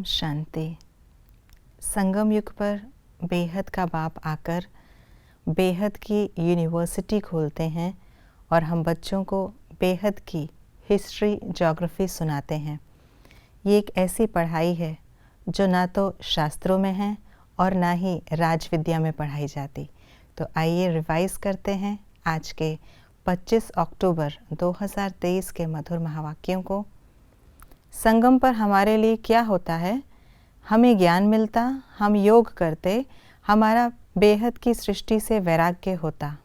शांति। संगम युग पर बेहद का बाप आकर बेहद की यूनिवर्सिटी खोलते हैं और हम बच्चों को बेहद की हिस्ट्री ज्योग्राफी सुनाते हैं। ये एक ऐसी पढ़ाई है जो ना तो शास्त्रों में है और ना ही राजविद्या में पढ़ाई जाती। तो आइए रिवाइज करते हैं आज के 25 अक्टूबर 2023 के मधुर महावाक्यों को। संगम पर हमारे लिए क्या होता है? हमें ज्ञान मिलता, हम योग करते, हमारा बेहद की सृष्टि से वैराग्य होता।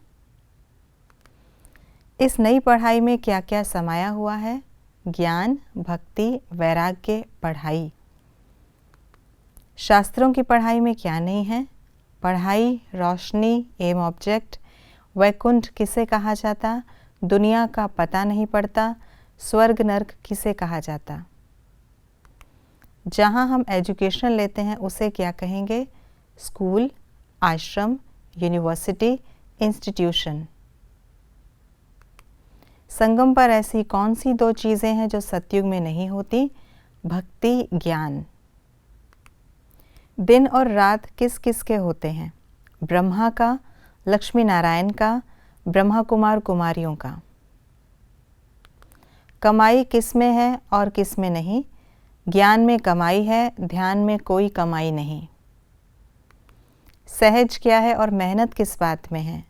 इस नई पढ़ाई में क्या क्या समाया हुआ है? ज्ञान, भक्ति, वैराग्य, पढ़ाई। शास्त्रों की पढ़ाई में क्या नहीं है? पढ़ाई, रोशनी, एम ऑब्जेक्ट, वैकुंठ किसे कहा जाता, दुनिया का पता नहीं पड़ता, स्वर्ग नर्क किसे कहा जाता। जहाँ हम एजुकेशन लेते हैं उसे क्या कहेंगे? स्कूल, आश्रम, यूनिवर्सिटी, इंस्टीट्यूशन। संगम पर ऐसी कौन सी दो चीज़ें हैं जो सतयुग में नहीं होती? भक्ति, ज्ञान। दिन और रात किस किस के होते हैं? ब्रह्मा का, लक्ष्मी नारायण का, ब्रह्मा कुमार कुमारियों का। कमाई किस में है और किस में नहीं? ज्ञान में कमाई है, ध्यान में कोई कमाई नहीं। सहज क्या है और मेहनत किस बात में है?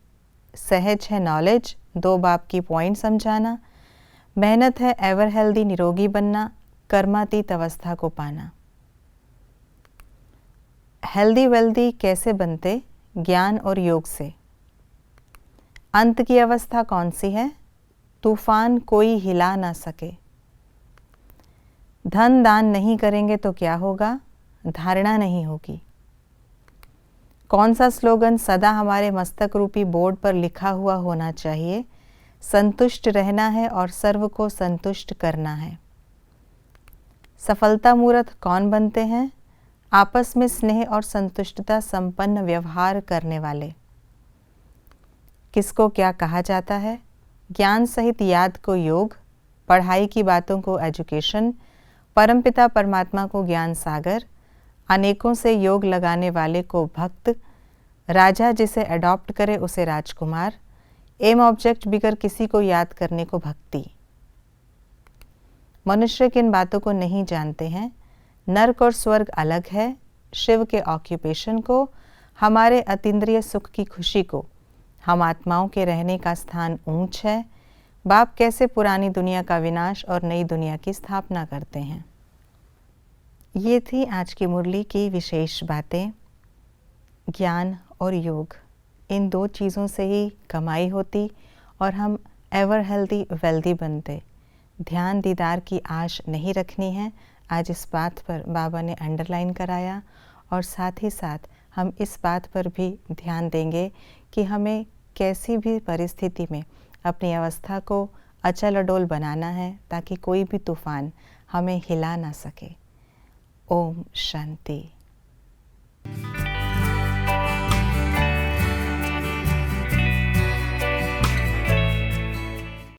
सहज है नॉलेज, दो बाप की पॉइंट समझाना। मेहनत है एवर हेल्दी निरोगी बनना, कर्मातीत अवस्था को पाना। हेल्दी वेल्दी कैसे बनते? ज्ञान और योग से। अंत की अवस्था कौन सी है? तूफान कोई हिला ना सके। धन दान नहीं करेंगे तो क्या होगा? धारणा नहीं होगी। कौन सा स्लोगन सदा हमारे मस्तक रूपी बोर्ड पर लिखा हुआ होना चाहिए? संतुष्ट रहना है और सर्व को संतुष्ट करना है। सफलता मूर्त कौन बनते हैं? आपस में स्नेह और संतुष्टता संपन्न व्यवहार करने वाले। किसको क्या कहा जाता है? ज्ञान सहित याद को योग, पढ़ाई की बातों को एजुकेशन, परमपिता परमात्मा को ज्ञान सागर, अनेकों से योग लगाने वाले को भक्त, राजा जिसे अडॉप्ट करे उसे राजकुमार, एम ऑब्जेक्ट बिगर किसी को याद करने को भक्ति। मनुष्य किन बातों को नहीं जानते हैं? नरक और स्वर्ग अलग है, शिव के ऑक्यूपेशन को, हमारे अतीन्द्रिय सुख की खुशी को, हम आत्माओं के रहने का स्थान ऊंच है, बाप कैसे पुरानी दुनिया का विनाश और नई दुनिया की स्थापना करते हैं। ये थी आज की मुरली की विशेष बातें। ज्ञान और योग, इन दो चीज़ों से ही कमाई होती और हम एवर हेल्दी वेल्दी बनते। ध्यान दीदार की आश नहीं रखनी है। आज इस बात पर बाबा ने अंडरलाइन कराया और साथ ही साथ हम इस बात पर भी ध्यान देंगे कि हमें कैसी भी परिस्थिति में अपनी अवस्था को अचल अडोल बनाना है ताकि कोई भी तूफान हमें हिला ना सके। ओम शांति।